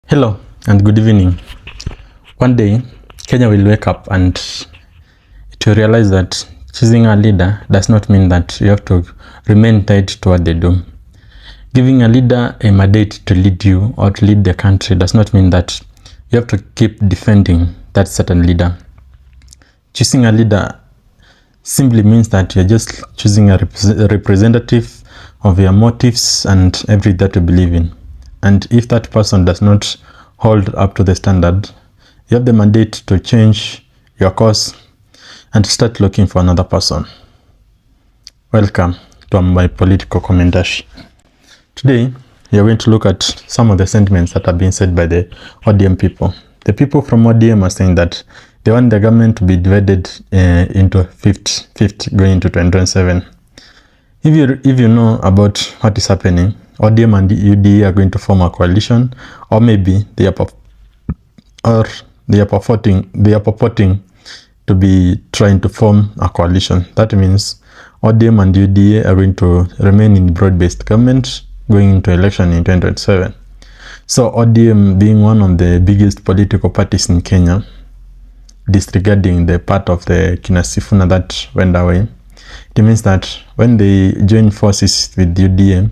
Hello and good evening. One day, Kenya will wake up and it will realize that choosing a leader does not mean that you have to remain tied to what they do. Giving a leader a mandate to lead you or to lead the country does not mean that you have to keep defending that certain leader. Choosing a leader simply means that you're just choosing a representative of your motives and everything that you believe in. And if that person does not hold up to the standard, you have the mandate to change your course and start looking for another person. Welcome to my political commentary. Today, we are going to look at some of the sentiments that have been said by the ODM people. The people from ODM are saying that they want the government to be divided into fifth going into 2027. If you know about what is happening, ODM and UDA are going to form a coalition, or maybe they are purporting to be trying to form a coalition. That means ODM and UDA are going to remain in broad-based government going into election in 2027. So ODM, being one of the biggest political parties in Kenya, disregarding the part of the Kenyan Sifuna that went away, it means that when they join forces with UDA,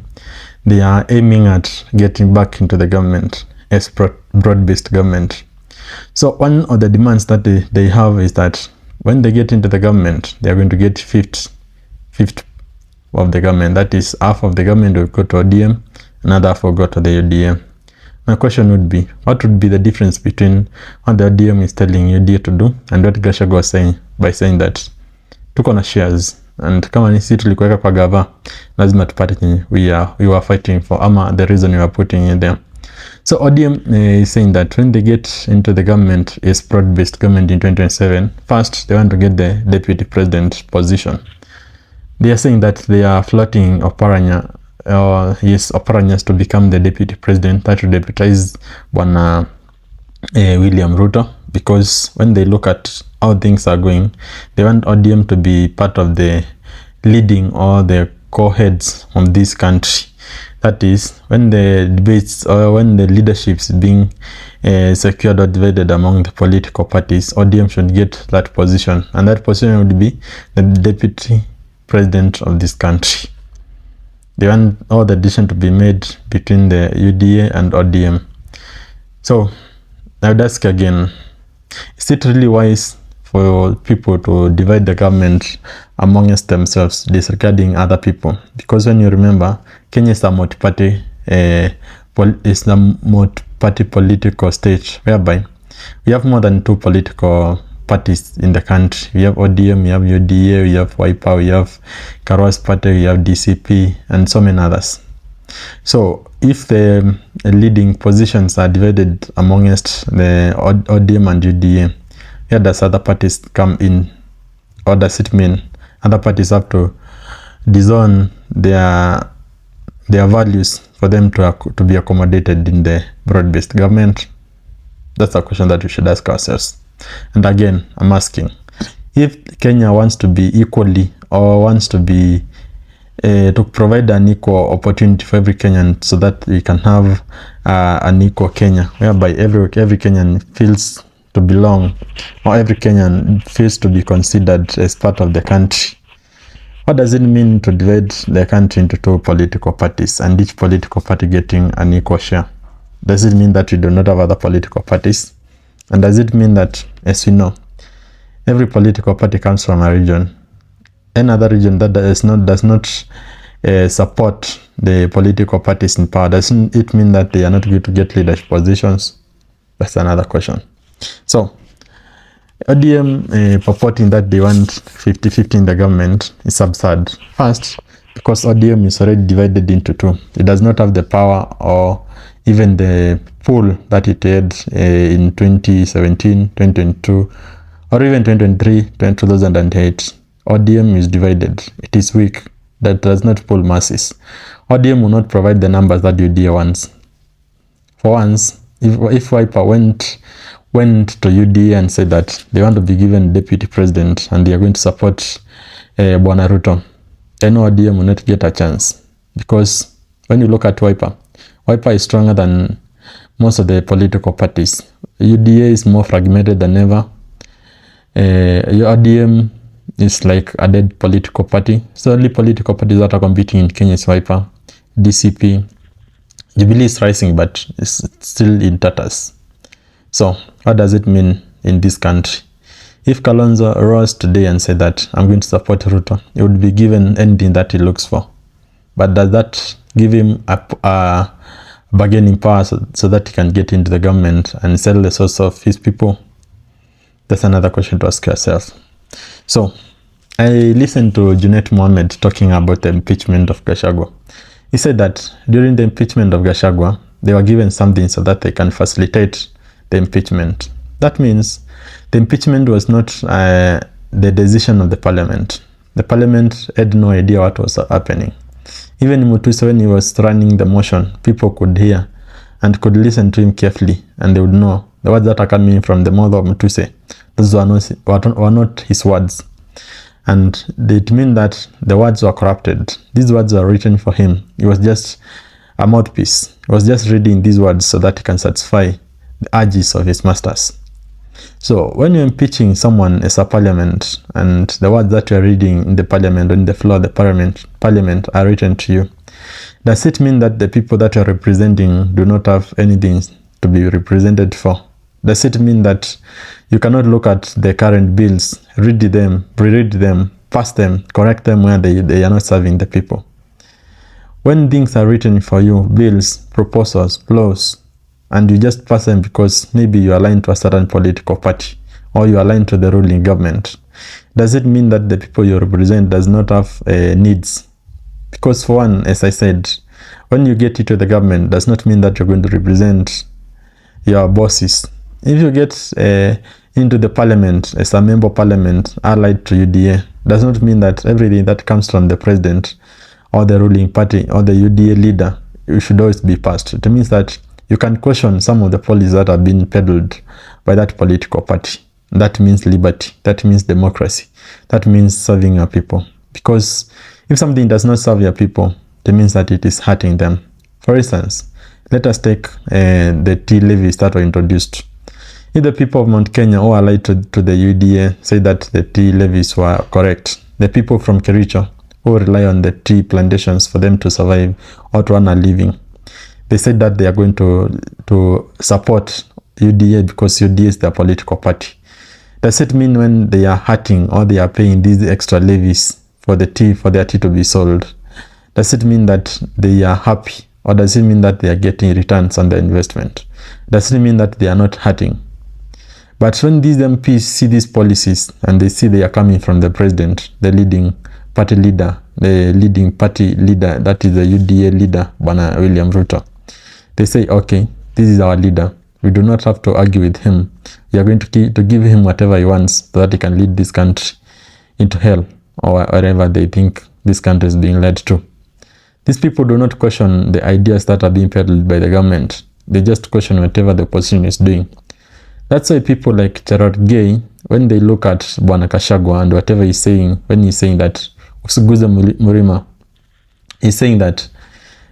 they are aiming at getting back into the government as broad-based government. So one of the demands that they have is that when they get into the government, they are going to get fifth of the government. That is, half of the government will go to ODM, another half will go to the UDA. My question would be, what would be the difference between what the ODM is telling UDA to do and what Gachagua was saying by saying that tuko na shares and kama ni sisi tulikuweka kwa gava lazima tupate chenye we are fighting for, ama the reason we are putting it there. So ODM is saying that when they get into the government, is broad-based government in 2027, first they want to get the deputy president position. They are saying that they are floating Oparanya, Oparanya to become the deputy president. That would deputize Bwana William Ruto, because when they look at how things are going, they want ODM to be part of the leading or the co-heads of this country. That is, when the debates or when the leadership is being secured or divided among the political parties, ODM should get that position, and that position would be the deputy president of this country. They want all the decision to be made between the UDA and ODM. So I would ask again, is it really wise for people to divide the government amongst themselves, disregarding other people? Because when you remember, Kenya is a multi-party political state, whereby we have more than two political parties in the country. We have ODM, we have UDA, we have Wiper, we have Karo's party, we have DCP, and so many others. So if the leading positions are divided amongst the ODM and UDA, where does other parties come in? Or does it mean other parties have to disown their values for them to be accommodated in the broad-based government? That's a question that we should ask ourselves. And again, I'm asking, if Kenya wants to be equally, or wants to be to provide an equal opportunity for every Kenyan, so that we can have an equal Kenya, whereby every Kenyan feels to belong, or every Kenyan feels to be considered as part of the country. What does it mean to divide the country into two political parties and each political party getting an equal share? Does it mean that we do not have other political parties? And does it mean that, as we know, every political party comes from a region? Another region that does not support the political parties in power, doesn't it mean that they are not going to get leadership positions? That's another question. So ODM purporting that they want 50-50 in the government is absurd. First, because ODM is already divided into two. It does not have the power or even the pool that it had in 2017, 2022, or even 2023, 2008. ODM is divided. It is weak. That does not pull masses. ODM will not provide the numbers that UDA wants. For once, if Wiper went to UDA and said that they want to be given deputy president and they are going to support Bwana Ruto, then ODM will not get a chance. Because when you look at Wiper is stronger than most of the political parties. UDA is more fragmented than ever. Your ODM is like a dead political party. So only political parties that are competing in Kenya is Wiper, DCP. Jubilee is rising, but it's still in tatters. So what does it mean in this country? If Kalonzo rose today and said that I'm going to support Ruto, he would be given anything that he looks for. But does that give him a bargaining power so that he can get into the government and sell the source of his people? That's another question to ask yourself. So I listened to Junet Mohamed talking about the impeachment of Gachagua. He said that during the impeachment of Gachagua, they were given something so that they can facilitate the impeachment. That means the impeachment was not the decision of the parliament. The parliament had no idea what was happening. Even Mutuse, when he was running the motion, people could hear and could listen to him carefully, and they would know the words that are coming from the mouth of Mutuse. Those were not his words. And it means that the words were corrupted. These words were written for him. He was just a mouthpiece. He was just reading these words so that he can satisfy the urges of his masters. So when you're impeaching someone as a parliament, and the words that you're reading in the parliament, on the floor of the parliament are written to you, does it mean that the people that you're representing do not have anything to be represented for? Does it mean that you cannot look at the current bills, read them, reread them, pass them, correct them where they are not serving the people? When things are written for you, bills, proposals, laws, and you just pass them because maybe you align to a certain political party or you align to the ruling government, does it mean that the people you represent does not have needs? Because for one, as I said, when you get into the government, does not mean that you're going to represent your bosses. If you get into the parliament as a member of parliament allied to UDA, does not mean that everything that comes from the president or the ruling party or the UDA leader, you should always be passed. It means that you can question some of the policies that have been peddled by that political party. That means liberty. That means democracy. That means serving your people. Because if something does not serve your people, it means that it is hurting them. For instance, let us take the tea levies that were introduced. If the people of Mount Kenya who allied to the UDA say that the tea levies were correct, the people from Kericho who rely on the tea plantations for them to survive or to earn a living, they said that they are going to support UDA because UDA is their political party. Does it mean when they are hurting or they are paying these extra levies for their tea to be sold, does it mean that they are happy, or does it mean that they are getting returns on their investment? Does it mean that they are not hurting? But when these MPs see these policies and they see they are coming from the president, the leading party leader, that is the UDA leader, Bwana William Ruto, they say, okay, this is our leader. We do not have to argue with him. We are going to give him whatever he wants so that he can lead this country into hell or wherever they think this country is being led to. These people do not question the ideas that are being peddled by the government. They just question whatever the opposition is doing. That's why people like Cherargei, when they look at Bwana Gachagua and whatever he's saying, when he's saying that Usuguze Murima, he's saying that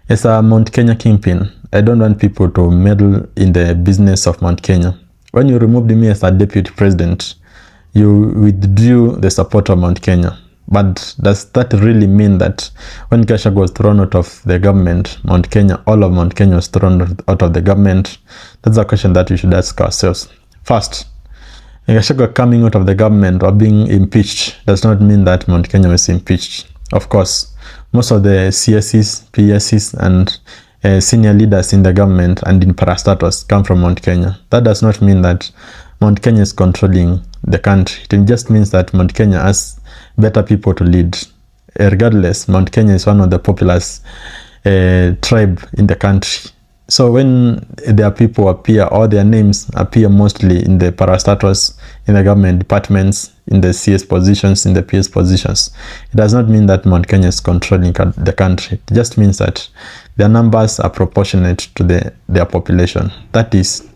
as a Mount Kenya kingpin, I don't want people to meddle in the business of Mount Kenya. When you removed me as a deputy president, you withdrew the support of Mount Kenya. But does that really mean that when Gachagua was thrown out of the government, Mount Kenya, all of Mount Kenya was thrown out of the government? That's a question that we should ask ourselves. First, Gachagua coming out of the government or being impeached does not mean that Mount Kenya was impeached. Of course, most of the CSs, PSs, and senior leaders in the government and in parastatus come from Mount Kenya. That does not mean that Mount Kenya is controlling the country. It just means that Mount Kenya has better people to lead. Regardless, Mount Kenya is one of the populous tribe in the country. So when their people appear, or their names appear mostly in the parastatus, in the government departments, in the CS positions, in the PS positions, it does not mean that Mount Kenya is controlling the country. It just means that their numbers are proportionate to their population. That is,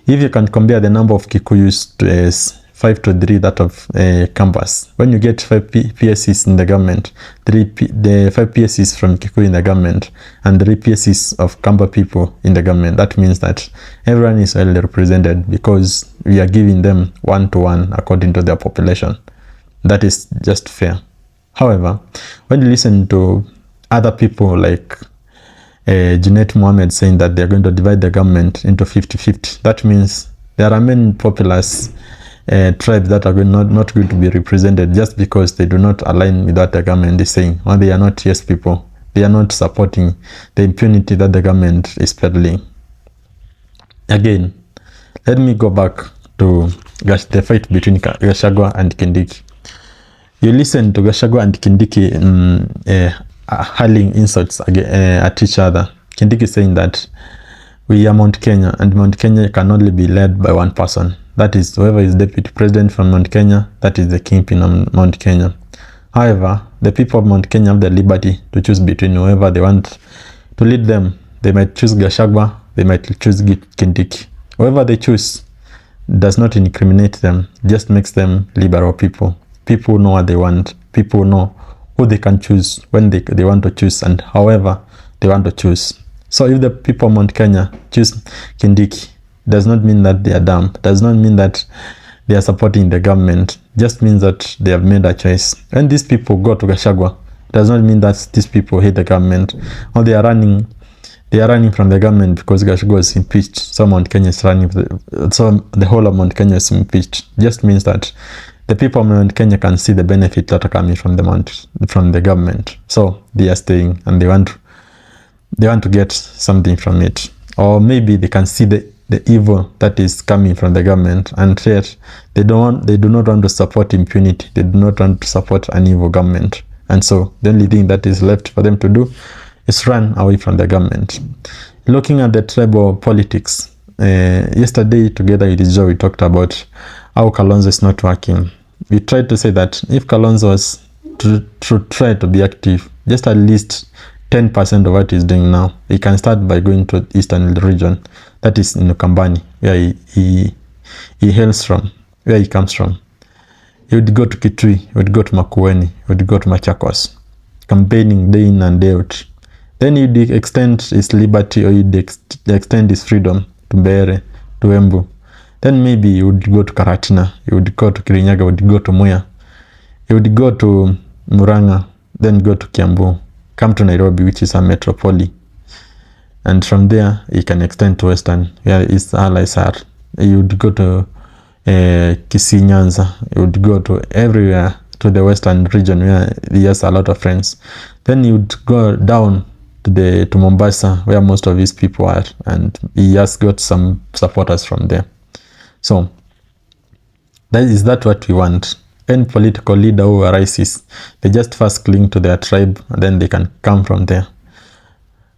if you can compare the number of Kikuyus 5 to 3 that of Campus. When you get 5 PSCs in the government, the 5 PSCs from Kikuyu in the government, and 3 PSCs of Kamba people in the government, that means that everyone is well represented because we are giving them 1-to-1 according to their population. That is just fair. However, when you listen to other people like Junet Mohamed saying that they're going to divide the government into 50-50, that means there are many populous tribes that are not going to be represented just because they do not align with what the government is saying, or they are not yes people. They are not supporting the impunity that the government is peddling. Again, let me go back to the fight between Gachagua and Kindiki. You listen to Gachagua and Kindiki hurling insults at each other. Kindiki saying that we are Mount Kenya, and Mount Kenya can only be led by one person. That is, whoever is deputy president from Mount Kenya, that is the kingpin of Mount Kenya. However, the people of Mount Kenya have the liberty to choose between whoever they want to lead them. They might choose Gachagua, they might choose Kindiki. Whoever they choose does not incriminate them, just makes them liberal people. People know what they want. People know who they can choose when they want to choose and however they want to choose. So if the people of Mount Kenya choose Kindiki, does not mean that they are dumb. Does not mean that they are supporting the government. Just means that they have made a choice. When these people go to Gachagua, does not mean that these people hate the government or they are running from the government because Gachagua is impeached. So Mount Kenya is running. So the whole of Mount Kenya is impeached. Just means that the people of Mount Kenya can see the benefit that are coming from the government. So they are staying and they want to get something from it. Or maybe they can see the evil that is coming from the government, and yet they do not want to support impunity. They do not want to support an evil government. And so the only thing that is left for them to do is run away from the government. Looking at the tribal politics, yesterday together with Joe, we talked about how Kalonzo is not working. We tried to say that if Kalonzo was to try to be active, just at least 10% of what he's doing now, he can start by going to the eastern region, that is in Ukambani, where he hails from, where he comes from. He would go to Kitui, he would go to Makueni, he would go to Machakos, campaigning day in and day out. Then he'd extend his liberty, or he'd extend his freedom to Mbeere, to Embu. Then maybe he would go to Karatina, he would go to Kirinyaga, he would go to Muya, he would go to Muranga, then go to Kiambu, come to Nairobi, which is a metropole. And from there, he can extend to Western, where his allies are. He would go to Kisii, Nyanza. He would go to everywhere, to the Western region, where he has a lot of friends. Then he would go down to Mombasa, where most of his people are, and he has got some supporters from there. So, is that what we want? Any political leader who arises, they just first cling to their tribe, and then they can come from there.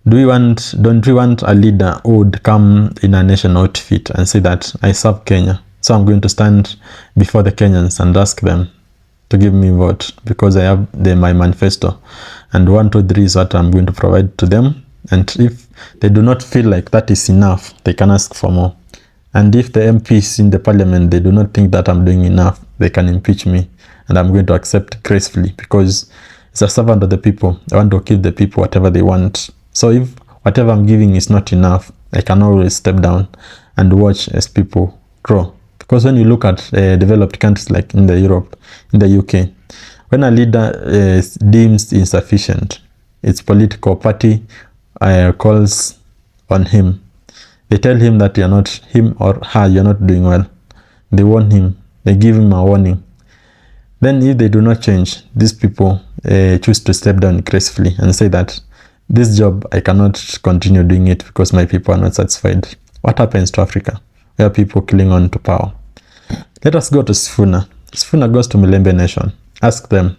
Don't we want a leader who would come in a nation outfit and say that I serve Kenya, so I'm going to stand before the Kenyans and ask them to give me vote because I have my manifesto, and 1, 2, 3 is what I'm going to provide to them. And if they do not feel like that is enough, they can ask for more. And if the MPs in the parliament, they do not think that I'm doing enough, they can impeach me, and I'm going to accept gracefully because as a servant of the people, I want to give the people whatever they want. So if whatever I'm giving is not enough, I can always step down and watch as people grow. Because when you look at developed countries like in the Europe, in the UK, when a leader is deemed insufficient, its political party calls on him. They tell him that him or her, you're not doing well. They warn him. They give him a warning. Then if they do not change, these people choose to step down gracefully and say that this job, I cannot continue doing it because my people are not satisfied. What happens to Africa, where people cling on to power? Let us go to Sifuna. Sifuna goes to Milembe Nation. Ask them,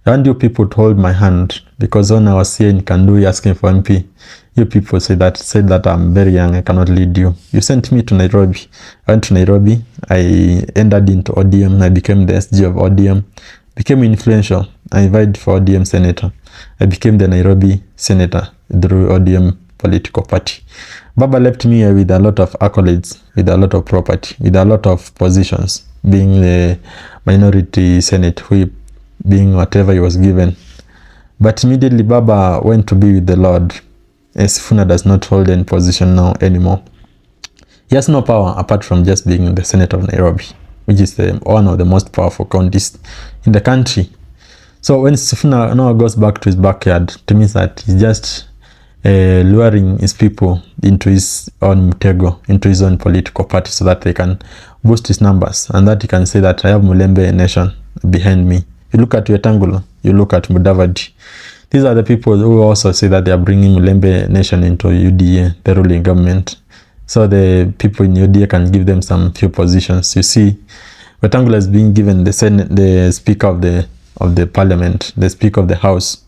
I want you people to hold my hand because when I was here in Kandui asking for MP, you people said that I'm very young, I cannot lead you. You sent me to Nairobi. I went to Nairobi. I entered into ODM. I became the SG of ODM. Became influential. I invited for ODM senator. I became the Nairobi senator through ODM political party. Baba left me with a lot of accolades, with a lot of property, with a lot of positions being the minority Senate whip, being whatever he was given. But immediately Baba went to be with the Lord. Sifuna does not hold any position now anymore. He has no power apart from just being the Senate of Nairobi, which is one of the most powerful counties in the country. So when Sifuna now goes back to his backyard, it means that he's just luring his people into his own mtego, into his own political party, so that they can boost his numbers, and that he can say that I have Mulembe Nation behind me. You look at Wetangula, you look at Mudavadi. These are the people who also say that they are bringing Mulembe Nation into UDA, the ruling government. So the people in UDA can give them some few positions. You see, Wetangula is being given the Senate, the Speaker of the Parliament, the Speaker of the House.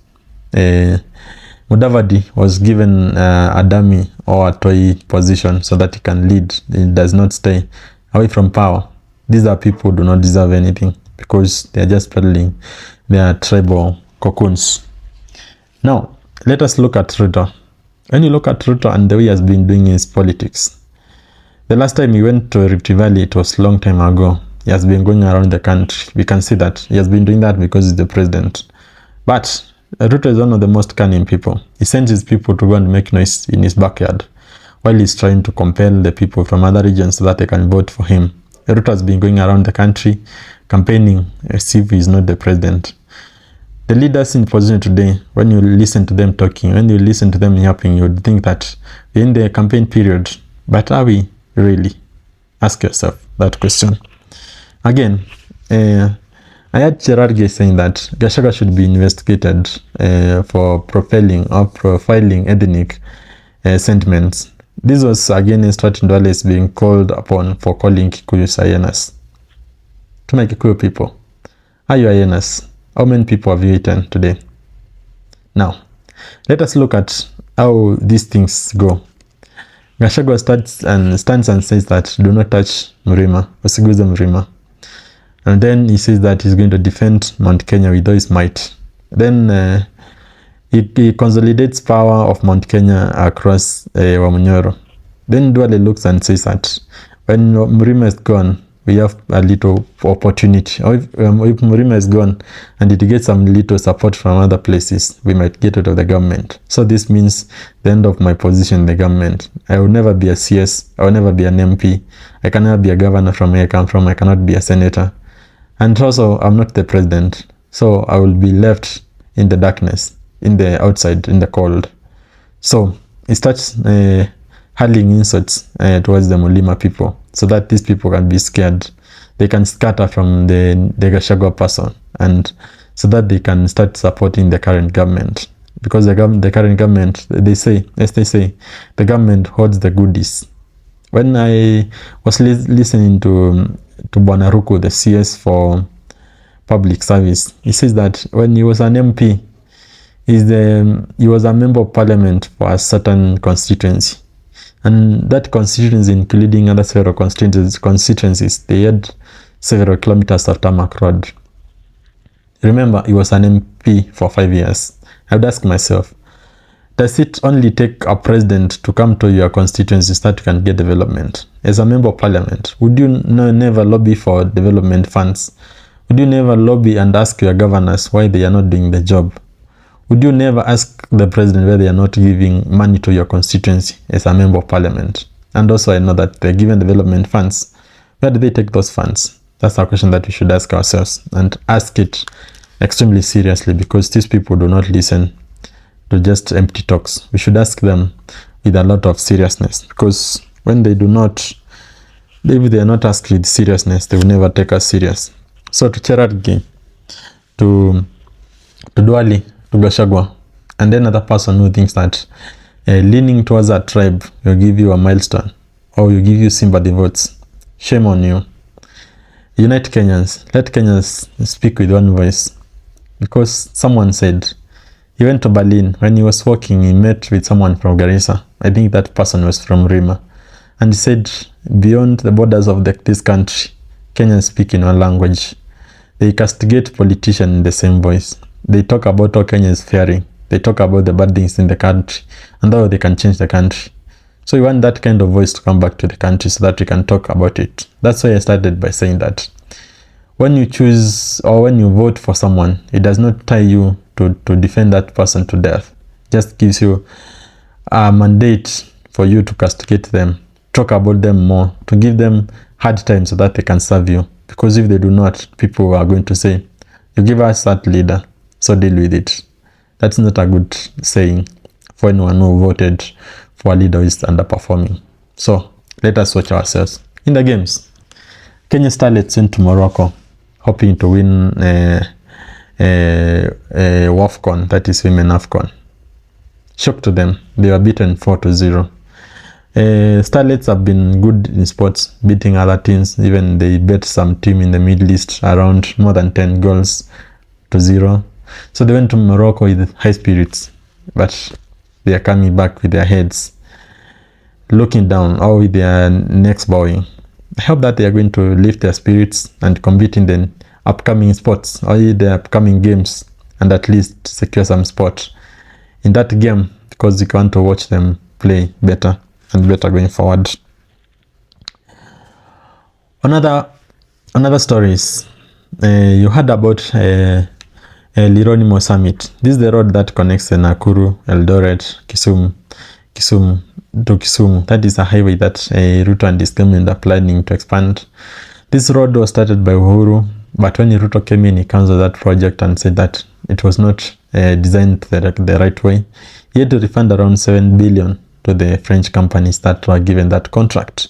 Mudavadi was given a dummy or a toy position so that he can lead. He does not stay away from power. These are people who do not deserve anything because they are just peddling their tribal cocoons. Now, let us look at Ruto. When you look at Ruto and the way he has been doing his politics, the last time he went to Rift Valley, it was a long time ago. He has been going around the country. We can see that he has been doing that because he's the president. But Ruto is one of the most cunning people. He sends his people to go and make noise in his backyard while he's trying to compel the people from other regions so that they can vote for him. Ruto has been going around the country campaigning as if he's not the president. The leaders in position today, when you listen to them talking, when you listen to them yapping, you would think that we're in the campaign period. But are we really? Ask yourself that question. Again, I had Cherargei saying that Gachagua should be investigated for profiling ethnic sentiments. This was against what Ndwale is being called upon for calling Kikuyus hyenas. To my Kikuyu people, are you hyenas? How many people have you eaten today? Now, let us look at how these things go. Gachagua stands and says that do not touch Mrima, usiguze Mrima. And then he says that he's going to defend Mount Kenya with all his might. Then he consolidates power of Mount Kenya across Wamunyoro. Then Ndwale looks and says that when Mrima is gone, we have a little opportunity. Or if Mrima is gone and it gets some little support from other places, we might get out of the government. So this means the end of my position in the government. I will never be a CS. I will never be an MP. I can never be a governor from where I come from. I cannot be a senator. And also, I'm not the president. So I will be left in the darkness, in the outside, in the cold. So he starts hurling insults towards the Mulima people so that these people can be scared. They can scatter from the Gachagua person, and so that they can start supporting the current government. Because the current government, they say, the government holds the goodies. When I was listening to Bwana Ruku, the CS for public service, he says that when he was an MP, he was a member of parliament for a certain constituency. And that constituency, including other several constituencies, they had several kilometers of tarmac road. Remember, he was an MP for 5 years. I would ask myself, does it only take a president to come to your constituency so that you can get development? As a member of parliament, would you never lobby for development funds? Would you never lobby and ask your governors why they are not doing the job? Would you never ask the president why they are not giving money to your constituency as a member of parliament? And also, I know that they're given development funds. Where do they take those funds? That's a question that we should ask ourselves, and ask it extremely seriously, because these people do not listen to just empty talks. We should ask them with a lot of seriousness, because when they do not, if they are not asked with seriousness, they will never take us serious. So to Cherargei, to Ndwale, to Gachagua, and then another person who thinks that leaning towards a tribe will give you a milestone or will give you sympathy votes. Shame on you. Unite Kenyans. Let Kenyans speak with one voice. Because someone said he went to Berlin. When he was walking, he met with someone from Garissa. I think that person was from Rima. And he said, beyond the borders of this country, Kenyans speak in one language. They castigate politicians in the same voice. They talk about how Kenya is faring. They talk about the bad things in the country and how they can change the country. So we want that kind of voice to come back to the country so that we can talk about it. That's why I started by saying that when you choose or when you vote for someone, it does not tie you to defend that person to death. Just gives you a mandate for you to castigate them, talk about them more, to give them hard time so that they can serve you. Because if they do not, people are going to say, you give us that leader, so deal with it. That's not a good saying for anyone who voted for a leader who is underperforming. So let us watch ourselves. In the games, Kenyan Starlets went to Morocco, hoping to win WAFCON, that is Women AFCON. Shock to them, they were beaten 4-0. Starlets have been good in sports, beating other teams. Even they bet some team in the Middle East around more than 10 goals to 0. So they went to Morocco with high spirits, but they are coming back with their heads looking down or with their necks bowing. I hope that they are going to lift their spirits and compete in the upcoming sports or the upcoming games, and at least secure some spot in that game, because you want to watch them play better and better going forward. Another stories, you heard about Lironi Mau Summit. This is the road that connects Nakuru, Eldoret, Kisumu to Kisumu. That is a highway that Ruto and his government are planning to expand. This road was started by Uhuru, but when Ruto came in, he canceled that project and said that it was not designed the right way. He had to refund around 7 billion to the French companies that were given that contract.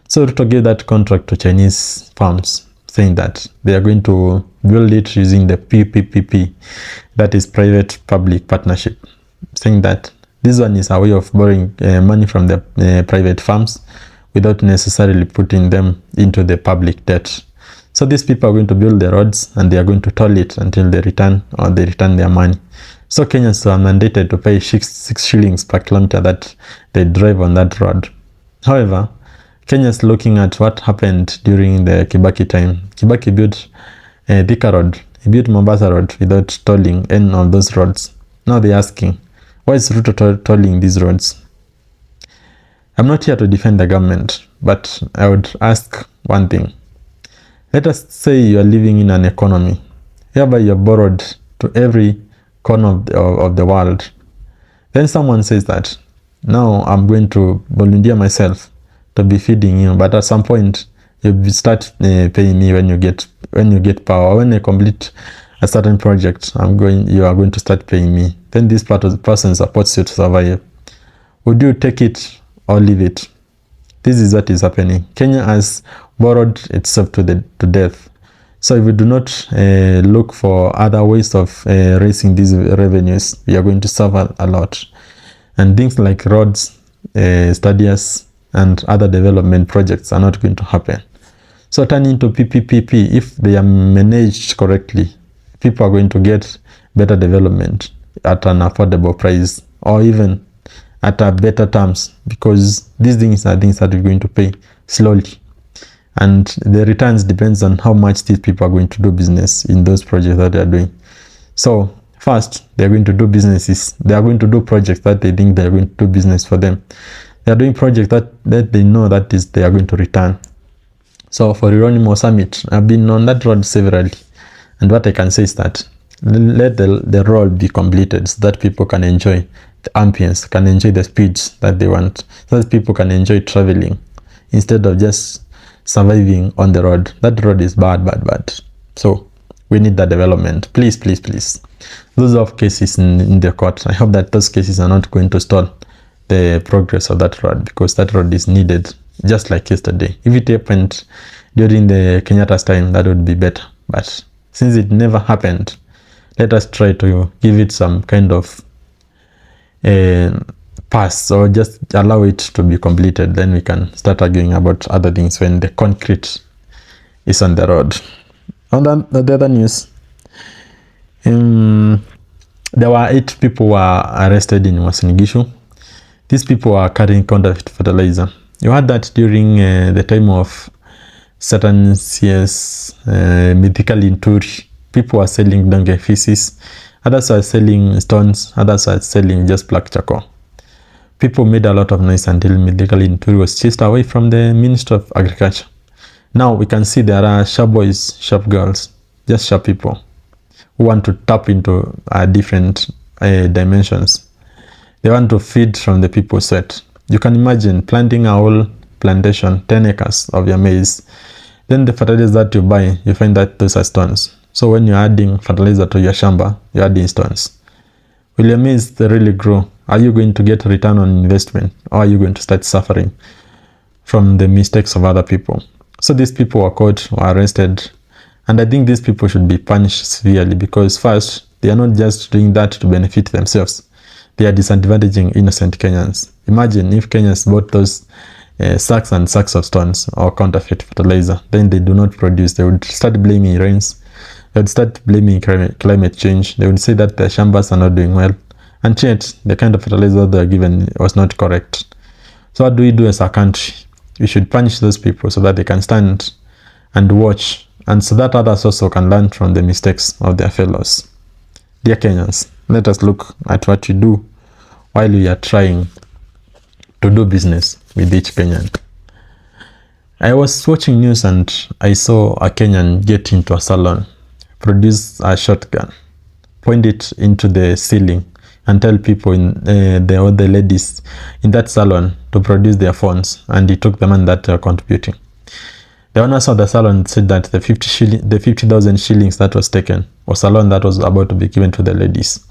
So Ruto gave that contract to Chinese firms, saying that they are going to build it using the PPP, that is private-public partnership, saying that this one is a way of borrowing money from the private firms without necessarily putting them into the public debt. So these people are going to build the roads and they are going to toll it until they return their money. So Kenyans are mandated to pay 6 shillings per kilometer that they drive on that road. However, Kenyans looking at what happened during the Kibaki time. Kibaki built Thika Road, he built Mombasa Road without tolling any of those roads. Now they're asking, why is Ruto tolling these roads? I'm not here to defend the government, but I would ask one thing. Let us say you are living in an economy whereby you have borrowed to every corner of the world. Then someone says that, now I'm going to volunteer myself to be feeding you, but at some point you start paying me when you get power. When I complete a certain project, you are going to start paying me. Then this person supports you to survive. Would you take it or leave it? This is what is happening. Kenya has borrowed itself to death. So if we do not look for other ways of raising these revenues, we are going to suffer a lot. And things like roads, stadiums, and other development projects are not going to happen. So turning to PPP, if they are managed correctly, people are going to get better development at an affordable price, or even at a better terms, because these things are things that we're going to pay slowly. And the returns depends on how much these people are going to do business in those projects that they are doing. So first, they're going to do businesses. They are going to do projects that they think they're going to do business for them. They are doing projects that they know that is they are going to return. So for Lironi Mau Summit, I've been on that road severally. And what I can say is that let the road be completed so that people can enjoy the ambience, can enjoy the speeds that they want, so that people can enjoy traveling instead of just surviving on the road. That road is bad. So we need that development. Please. Those of cases in the court, I hope that those cases are not going to stall the progress of that road, because that road is needed just like yesterday. If it happened during the Kenyatta's time, that would be better. But since it never happened, let us try to give it some kind of pass, or just allow it to be completed. Then we can start arguing about other things when the concrete is on the road. On the other news, there were 8 people who were arrested in Uasin Gishu. These people are carrying counterfeit fertilizer. You heard that during the time of certain CS mythical in Turi, people were selling donkey feces, others are selling stones, others are selling just black charcoal. People made a lot of noise until mythical in Turi was chased away from the Minister of Agriculture. Now we can see there are sharp boys, sharp girls, just sharp people who want to tap into different dimensions. They want to feed from the people's sweat. You can imagine planting a whole plantation, 10 acres of your maize. Then the fertilizers that you buy, you find that those are stones. So when you're adding fertilizer to your shamba, you're adding stones. Will your maize really grow? Are you going to get a return on investment, or are you going to start suffering from the mistakes of other people? So these people were caught, were arrested, and I think these people should be punished severely, because first, they are not just doing that to benefit themselves. They are disadvantaging innocent Kenyans. Imagine if Kenyans bought those sacks and sacks of stones or counterfeit fertilizer, then they do not produce. They would start blaming rains. They would start blaming climate change. They would say that their shambas are not doing well. And yet, the kind of fertilizer they are given was not correct. So what do we do as a country? We should punish those people so that they can stand and watch, and so that others also can learn from the mistakes of their fellows. Dear Kenyans, let us look at what we do while we are trying to do business with each Kenyan. I was watching news and I saw a Kenyan get into a salon, produce a shotgun, point it into the ceiling, and tell people the ladies in that salon to produce their phones, and he took the money that they were contributing. The owners of the salon said that the 50,000 shillings that was taken was a loan that was about to be given to the ladies.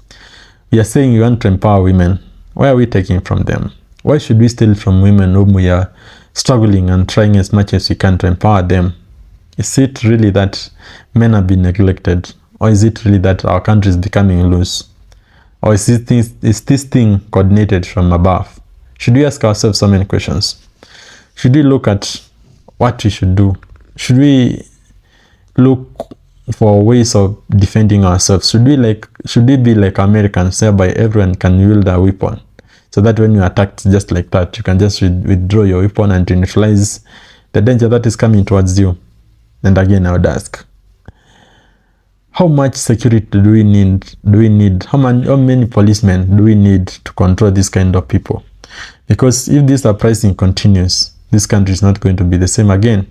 We are saying we want to empower women. Why are we taking from them? Why should we steal from women whom we are struggling and trying as much as we can to empower them? Is it really that men have been neglected? Or is it really that our country is becoming loose? Or is this thing coordinated from above? Should we ask ourselves so many questions? Should we look at what we should do? Should we look for ways of defending ourselves? Should we be like Americans, whereby everyone can wield a weapon, so that when you're attacked just like that, you can just withdraw your weapon and neutralize the danger that is coming towards you? And again, I would ask, how much security do we need? How many policemen do we need to control this kind of people? Because if this uprising continues, this country is not going to be the same again.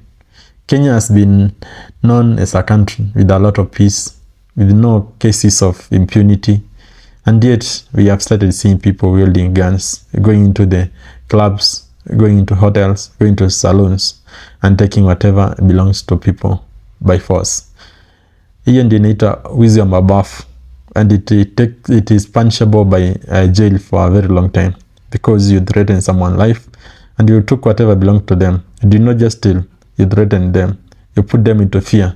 Kenya has been known as a country with a lot of peace, with no cases of impunity, and yet we have started seeing people wielding guns, going into the clubs, going into hotels, going to salons, and taking whatever belongs to people by force. Hiyo ndio inaitwa wizi wa mabafu, and it is punishable by jail for a very long time, because you threaten someone's life and you took whatever belonged to them. You did not just steal, you threatened them, you put them into fear,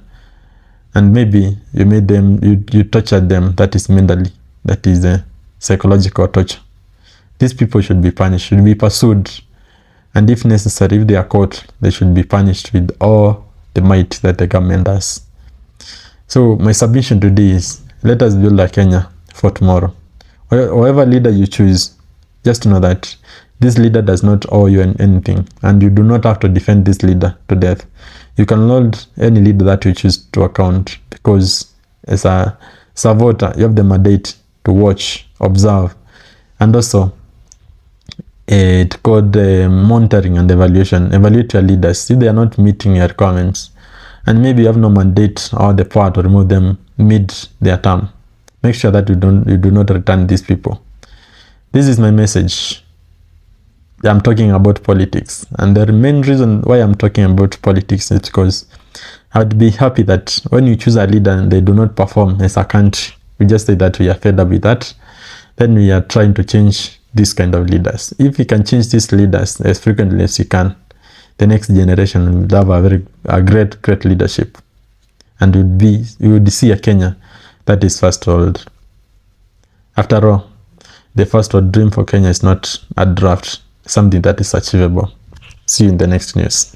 and maybe you made them, you tortured them. That is mentally, that is a psychological torture. These people should be punished, should be pursued, and if necessary, if they are caught, they should be punished with all the might that the government has. So my submission today is, let us build a Kenya for tomorrow. Whoever leader you choose, just know that this leader does not owe you anything, and you do not have to defend this leader to death. You can hold any leader that you choose to account, because as a voter, you have the mandate to watch, observe, and also it's called monitoring and evaluation. Evaluate your leaders if they are not meeting your requirements, and maybe you have no mandate or the power to remove them mid their term. Make sure that you do not return these people. This is my message. I'm talking about politics, and the main reason why I'm talking about politics is because I would be happy that when you choose a leader and they do not perform as a country, we just say that we are fed up with that, then we are trying to change this kind of leaders. If we can change these leaders as frequently as we can, the next generation will have a great leadership, and we would see a Kenya that is first world. After all, the first world dream for Kenya is not a draft, something that is achievable. See you in the next news.